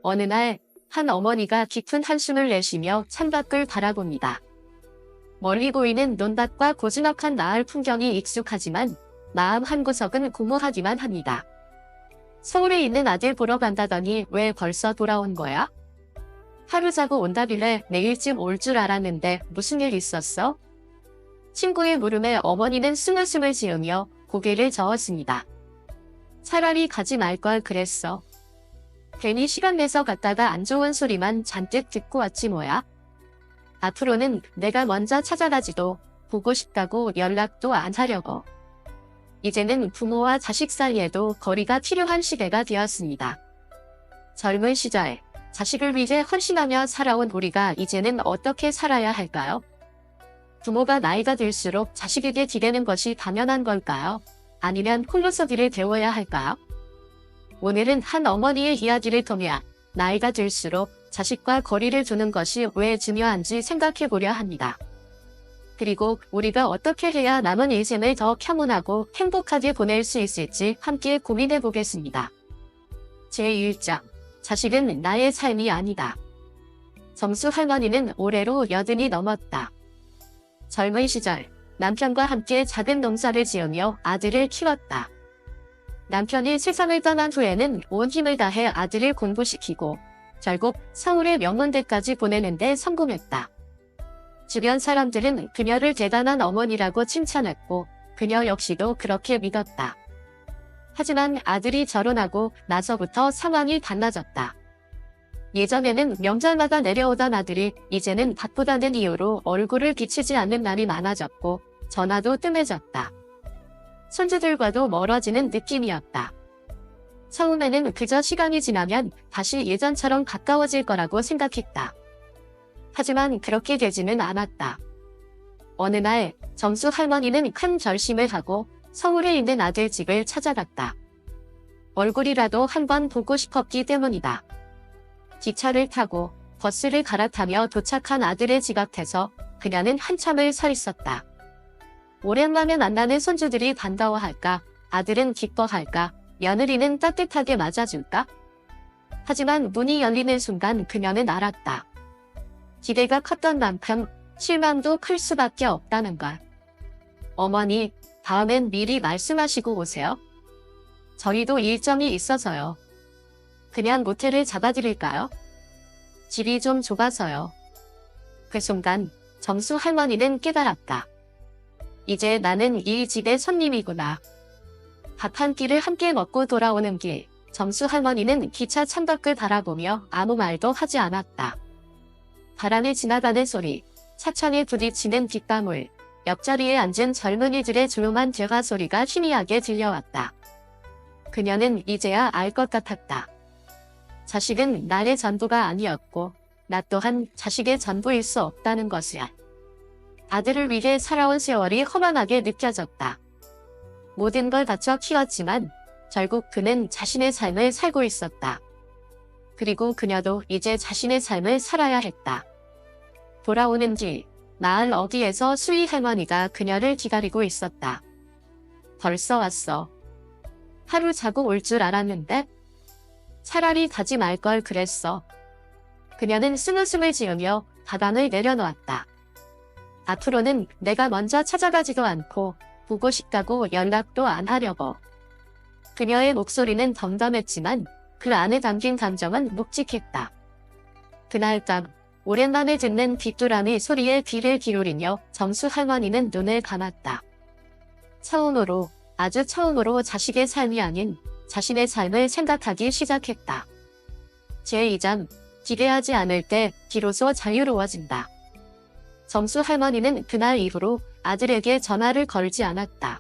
어느 날 한 어머니가 깊은 한숨을 내쉬며 창밖을 바라봅니다. 멀리 보이는 논밭과 고즈넉한 마을 풍경이 익숙하지만 마음 한구석은 공허하기만 합니다. 서울에 있는 아들 보러 간다더니 왜 벌써 돌아온 거야? 하루 자고 온다길래 내일쯤 올 줄 알았는데 무슨 일 있었어? 친구의 물음에 어머니는 숨을 지으며 고개를 저었습니다. 차라리 가지 말 걸 그랬어. 괜히 시간 내서 갔다가 안 좋은 소리만 잔뜩 듣고 왔지 뭐야. 앞으로는 내가 먼저 찾아가지도 보고 싶다고 연락도 안 하려고. 이제는 부모와 자식 사이에도 거리가 필요한 시대가 되었습니다. 젊은 시절 자식을 위해 헌신하며 살아온 우리가 이제는 어떻게 살아야 할까요? 부모가 나이가 들수록 자식에게 기대는 것이 당연한 걸까요? 아니면 홀로서 길을 배워야 할까요? 오늘은 한 어머니의 이야기를 통해 나이가 들수록 자식과 거리를 두는 것이 왜 중요한지 생각해 보려 합니다. 그리고 우리가 어떻게 해야 남은 인생을 더 평온하고 행복하게 보낼 수 있을지 함께 고민해 보겠습니다. 제1장 자식은 나의 삶이 아니다. 정수 할머니는 올해로 80이 넘었다. 젊은 시절 남편과 함께 작은 농사를 지으며 아들을 키웠다. 남편이 세상을 떠난 후에는 온 힘을 다해 아들을 공부시키고 결국 서울의 명문대까지 보내는 데 성공했다. 주변 사람들은 그녀를 대단한 어머니라고 칭찬했고 그녀 역시도 그렇게 믿었다. 하지만 아들이 결혼하고 나서부터 상황이 달라졌다. 예전에는 명절마다 내려오던 아들이 이제는 바쁘다는 이유로 얼굴을 비치지 않는 날이 많아졌고 전화도 뜸해졌다. 손주들과도 멀어지는 느낌이었다. 처음에는 그저 시간이 지나면 다시 예전처럼 가까워질 거라고 생각했다. 하지만 그렇게 되지는 않았다. 어느 날 정수 할머니는 큰 결심을 하고 서울에 있는 아들 집을 찾아갔다. 얼굴이라도 한번 보고 싶었기 때문이다. 기차를 타고 버스를 갈아타며 도착한 아들의 집 앞에서 그녀는 한참을 서 있었다. 오랜만에 만나는 손주들이 반가워할까? 아들은 기뻐할까? 며느리는 따뜻하게 맞아줄까? 하지만 문이 열리는 순간 그녀는 알았다. 기대가 컸던 만큼 실망도 클 수밖에 없다는 걸. 어머니, 다음엔 미리 말씀하시고 오세요. 저희도 일정이 있어서요. 그냥 모텔을 잡아드릴까요? 집이 좀 좁아서요. 그 순간 정수 할머니는 깨달았다. 이제 나는 이 집의 손님이구나. 밥 한 끼를 함께 먹고 돌아오는 길, 정수 할머니는 기차 창밖을 바라보며 아무 말도 하지 않았다. 바람이 지나가는 소리, 차창에 부딪히는 빗방울, 옆자리에 앉은 젊은이들의 조용한 대화 소리가 희미하게 들려왔다. 그녀는 이제야 알 것 같았다. 자식은 나의 전부가 아니었고 나 또한 자식의 전부일 수 없다는 것이야. 아들을 위해 살아온 세월이 허망하게 느껴졌다. 모든 걸 바쳐 키웠지만 결국 그는 자신의 삶을 살고 있었다. 그리고 그녀도 이제 자신의 삶을 살아야 했다. 돌아오는 길, 마을 어귀에서 수희 할머니가 그녀를 기다리고 있었다. 벌써 왔어. 하루 자고 올 줄 알았는데? 차라리 가지 말 걸 그랬어. 그녀는 쓴웃음을 지으며 가방을 내려놓았다. 앞으로는 내가 먼저 찾아가지도 않고 보고 싶다고 연락도 안 하려고. 그녀의 목소리는 덤덤했지만 그 안에 담긴 감정은 묵직했다. 그날 밤 오랜만에 듣는 빗두라미 소리에 귀를 기울이며 정수 할머니는 눈을 감았다. 처음으로, 아주 처음으로 자식의 삶이 아닌 자신의 삶을 생각하기 시작했다. 제2장, 기대하지 않을 때 비로소 자유로워진다. 정수 할머니는 그날 이후로 아들에게 전화를 걸지 않았다.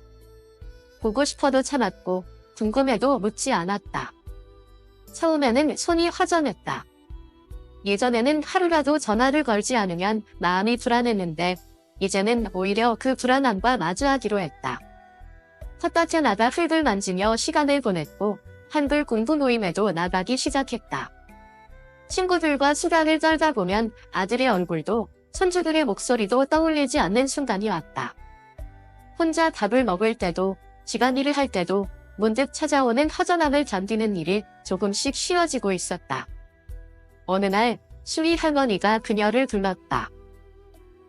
보고 싶어도 참았고 궁금해도 묻지 않았다. 처음에는 손이 허전했다. 예전에는 하루라도 전화를 걸지 않으면 마음이 불안했는데 이제는 오히려 그 불안함과 마주하기로 했다. 텃밭에 나가 흙을 만지며 시간을 보냈고 한글 공부 모임에도 나가기 시작했다. 친구들과 수다를 떨다 보면 아들의 얼굴도 손주들의 목소리도 떠올리지 않는 순간이 왔다. 혼자 밥을 먹을 때도, 집안일을 할 때도 문득 찾아오는 허전함을 견디는 일이 조금씩 쉬워지고 있었다. 어느 날 수희 할머니가 그녀를 불렀다.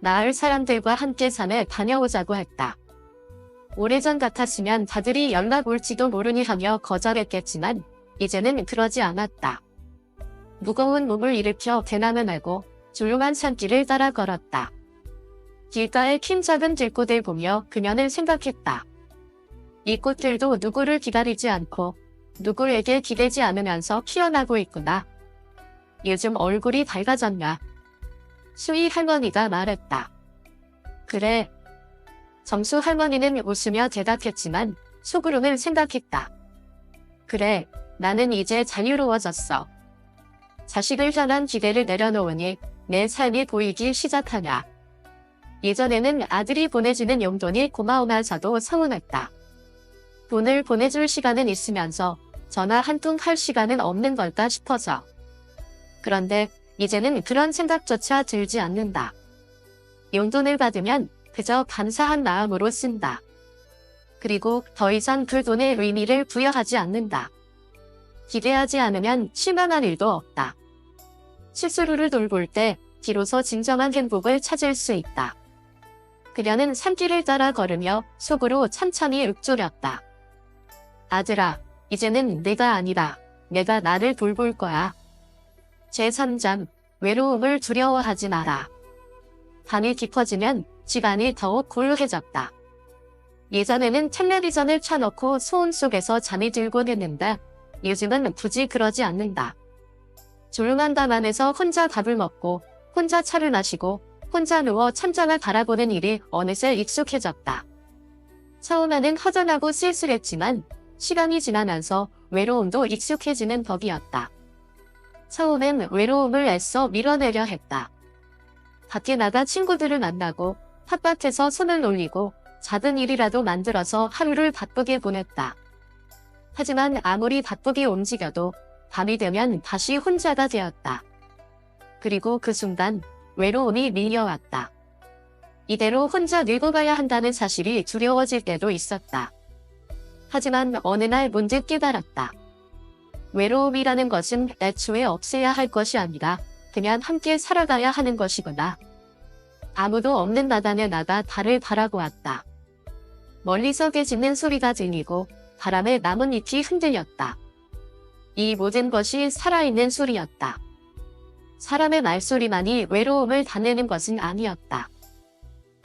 마을 사람들과 함께 산에 다녀오자고 했다. 오래전 같았으면 다들이 연락 올지도 모르니 하며 거절했겠지만 이제는 그러지 않았다. 무거운 몸을 일으켜 대나무 말고 조용한 산길을 따라 걸었다. 길가의 킨 작은 들꽃을 보며 그녀는 생각했다. 이 꽃들도 누구를 기다리지 않고 누구에게 기대지 않으면서 피어나고 있구나. 요즘 얼굴이 밝아졌나? 수희 할머니가 말했다. 그래. 정수 할머니는 웃으며 대답했지만 속으로는 생각했다. 그래, 나는 이제 자유로워졌어. 자식을 향한 기대를 내려놓으니 내 삶이 보이기 시작하냐. 예전에는 아들이 보내주는 용돈이 고마우면서도 서운했다. 돈을 보내줄 시간은 있으면서 전화 한 통 할 시간은 없는 걸까 싶어서. 그런데 이제는 그런 생각조차 들지 않는다. 용돈을 받으면 그저 감사한 마음으로 쓴다. 그리고 더 이상 그 돈에 의미를 부여하지 않는다. 기대하지 않으면 실망할 일도 없다. 스스로를 돌볼 때 비로소 진정한 행복을 찾을 수 있다. 그녀는 산길을 따라 걸으며 속으로 천천히 읊조렸다. 아들아, 이제는 내가 아니라 내가 나를 돌볼 거야. 제3장, 외로움을 두려워하지 마라. 밤이 깊어지면 집안이 더욱 고요해졌다. 예전에는 텔레비전을 켜놓고 소음 속에서 잠이 들곤 했는데 요즘은 굳이 그러지 않는다. 조용한 방 안에서 혼자 밥을 먹고 혼자 차를 마시고 혼자 누워 천장을 바라보는 일이 어느새 익숙해졌다. 처음에는 허전하고 쓸쓸했지만 시간이 지나면서 외로움도 익숙해지는 법이었다. 처음엔 외로움을 애써 밀어내려 했다. 밖에 나가 친구들을 만나고 텃밭에서 손을 놀리고 작은 일이라도 만들어서 하루를 바쁘게 보냈다. 하지만 아무리 바쁘게 움직여도 밤이 되면 다시 혼자가 되었다. 그리고 그 순간 외로움이 밀려왔다. 이대로 혼자 늙어가야 한다는 사실이 두려워질 때도 있었다. 하지만 어느 날 문득 깨달았다. 외로움이라는 것은 애초에 없애야 할 것이 아니라 그냥 함께 살아가야 하는 것이구나. 아무도 없는 나단에 나가 달을 바라보았다. 멀리서 깨지는 소리가 들리고 바람에 나뭇잎이 흔들렸다. 이 모든 것이 살아있는 소리였다. 사람의 말소리만이 외로움을 달래는 것은 아니었다.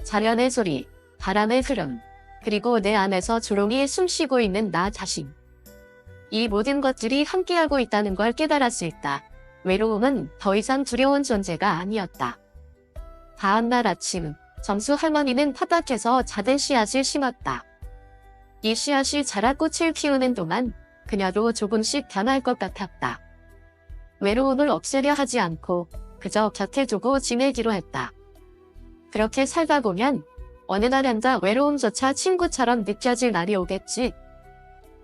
자연의 소리, 바람의 흐름, 그리고 내 안에서 조용히 숨쉬고 있는 나 자신. 이 모든 것들이 함께하고 있다는 걸 깨달았을 때 외로움은 더 이상 두려운 존재가 아니었다. 다음날 아침, 정수 할머니는 텃밭에서 작은 씨앗을 심었다. 이 씨앗이 자라 꽃을 피우는 동안 그녀도 조금씩 변할 것 같았다. 외로움을 없애려 하지 않고 그저 곁에 두고 지내기로 했다. 그렇게 살다 보면 어느 날인가 외로움조차 친구처럼 느껴질 날이 오겠지.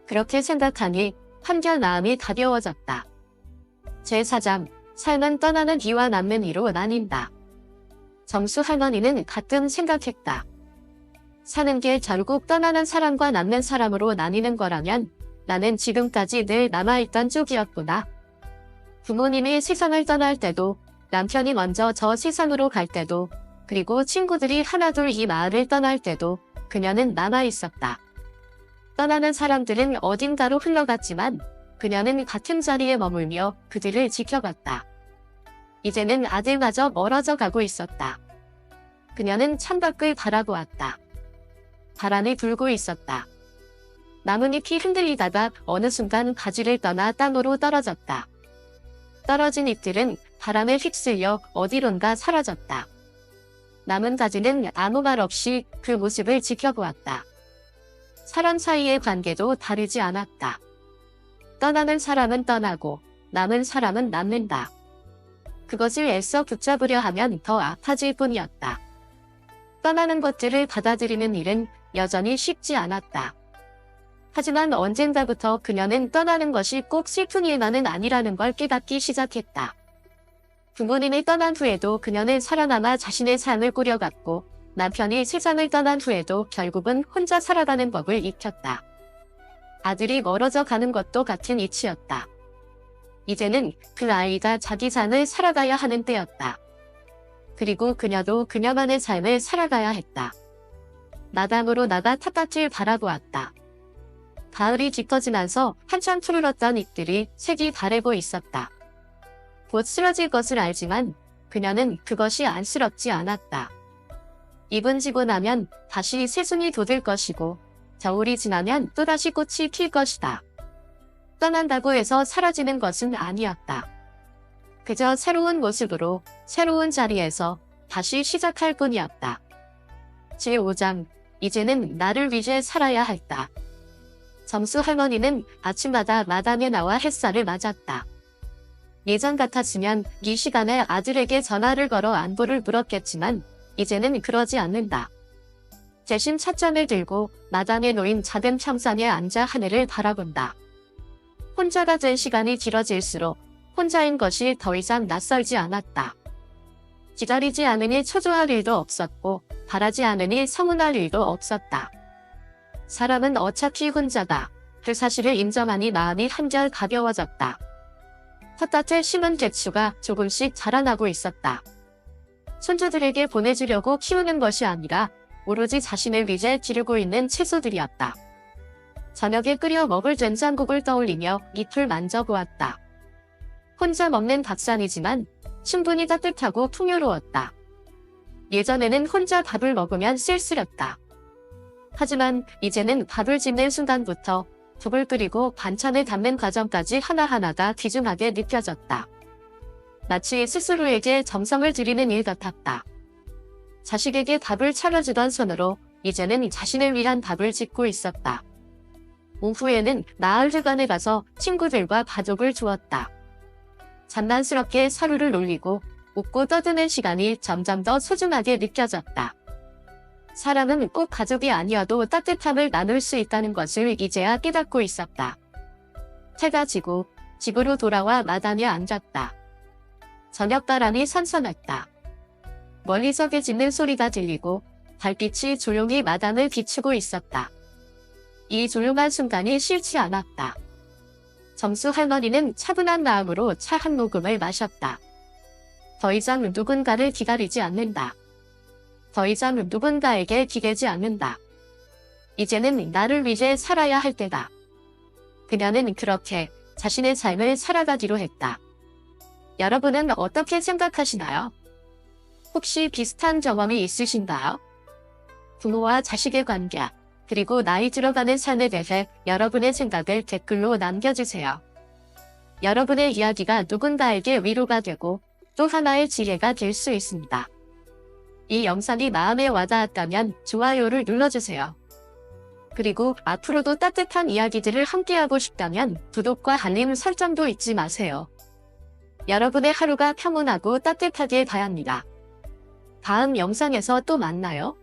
그렇게 생각하니 한결 마음이 가벼워졌다. 제4장, 삶은 떠나는 이와 남는 이로 나뉜다. 정수 할머니는 가끔 생각했다. 사는 게 결국 떠나는 사람과 남는 사람으로 나뉘는 거라면 나는 지금까지 늘 남아있던 쪽이었구나. 부모님이 세상을 떠날 때도, 남편이 먼저 저 세상으로 갈 때도, 그리고 친구들이 하나둘 이 마을을 떠날 때도 그녀는 남아있었다. 떠나는 사람들은 어딘가로 흘러갔지만 그녀는 같은 자리에 머물며 그들을 지켜봤다. 이제는 아들마저 멀어져 가고 있었다. 그녀는 창밖을 바라보았다. 바람이 불고 있었다. 나뭇잎이 흔들리다가 어느 순간 가지를 떠나 땅으로 떨어졌다. 떨어진 잎들은 바람에 휩쓸려 어디론가 사라졌다. 남은 가지는 아무 말 없이 그 모습을 지켜보았다. 사람 사이의 관계도 다르지 않았다. 떠나는 사람은 떠나고 남은 사람은 남는다. 그것을 애써 붙잡으려 하면 더 아파질 뿐이었다. 떠나는 것들을 받아들이는 일은 여전히 쉽지 않았다. 하지만 언젠가부터 그녀는 떠나는 것이 꼭 슬픈 일만은 아니라는 걸 깨닫기 시작했다. 부모님이 떠난 후에도 그녀는 살아남아 자신의 삶을 꾸려갔고 남편이 세상을 떠난 후에도 결국은 혼자 살아가는 법을 익혔다. 아들이 멀어져 가는 것도 같은 이치였다. 이제는 그 아이가 자기 삶을 살아가야 하는 때였다. 그리고 그녀도 그녀만의 삶을 살아가야 했다. 마당으로 나가 텃밭을 바라보았다. 가을이 짙어지면서 한참 푸르렀던 잎들이 색이 바래고 있었다. 곧 쓰러질 것을 알지만 그녀는 그것이 안쓰럽지 않았다. 잎은 지고 나면 다시 새순이 돋을 것이고 겨울이 지나면 또다시 꽃이 필 것이다. 떠난다고 해서 사라지는 것은 아니었다. 그저 새로운 모습으로 새로운 자리에서 다시 시작할 뿐이었다. 제5장 이제는 나를 위해 살아야 했다. 점수 할머니는 아침마다 마당에 나와 햇살을 맞았다. 예전 같았으면 이 시간에 아들에게 전화를 걸어 안부를 물었겠지만 이제는 그러지 않는다. 대신 찻잔을 들고 마당에 놓인 작은 평상에 앉아 하늘을 바라본다. 혼자가 된 시간이 길어질수록 혼자인 것이 더 이상 낯설지 않았다. 기다리지 않으니 초조할 일도 없었고 바라지 않으니 서운할 일도 없었다. 사람은 어차피 혼자다. 그 사실을 인정하니 마음이 한결 가벼워졌다. 텃밭에 심은 대추가 조금씩 자라나고 있었다. 손주들에게 보내주려고 키우는 것이 아니라 오로지 자신을 위해 기르고 있는 채소들이었다. 저녁에 끓여 먹을 된장국을 떠올리며 잎을 만져보았다. 혼자 먹는 밥상이지만 충분히 따뜻하고 풍요로웠다. 예전에는 혼자 밥을 먹으면 쓸쓸했다. 하지만 이제는 밥을 짓는 순간부터 국을 끓이고 반찬을 담는 과정까지 하나하나가 귀중하게 느껴졌다. 마치 스스로에게 정성을 들이는 일 같았다. 자식에게 밥을 차려주던 손으로 이제는 자신을 위한 밥을 짓고 있었다. 오후에는 마을회관에 가서 친구들과 가족을 두었다. 장난스럽게 서로를 놀리고 웃고 떠드는 시간이 점점 더 소중하게 느껴졌다. 사람은 꼭 가족이 아니어도 따뜻함을 나눌 수 있다는 것을 이제야 깨닫고 있었다. 해가 지고 집으로 돌아와 마당에 앉았다. 저녁바람이 선선했다. 멀리서 개 짖는 소리가 들리고 달빛이 조용히 마당을 비추고 있었다. 이 조용한 순간이 싫지 않았다. 점수 할머니는 차분한 마음으로 차 한 모금을 마셨다. 더 이상 누군가를 기다리지 않는다. 더 이상 누군가에게 기대지 않는다. 이제는 나를 위해 살아야 할 때다. 그녀는 그렇게 자신의 삶을 살아가기로 했다. 여러분은 어떻게 생각하시나요? 혹시 비슷한 경험이 있으신가요? 부모와 자식의 관계, 그리고 나이 들어가는 삶에 대해 여러분의 생각을 댓글로 남겨주세요. 여러분의 이야기가 누군가에게 위로가 되고 또 하나의 지혜가 될 수 있습니다. 이 영상이 마음에 와닿았다면 좋아요를 눌러주세요. 그리고 앞으로도 따뜻한 이야기들을 함께하고 싶다면 구독과 알림 설정도 잊지 마세요. 여러분의 하루가 평온하고 따뜻하길 바랍니다. 다음 영상에서 또 만나요.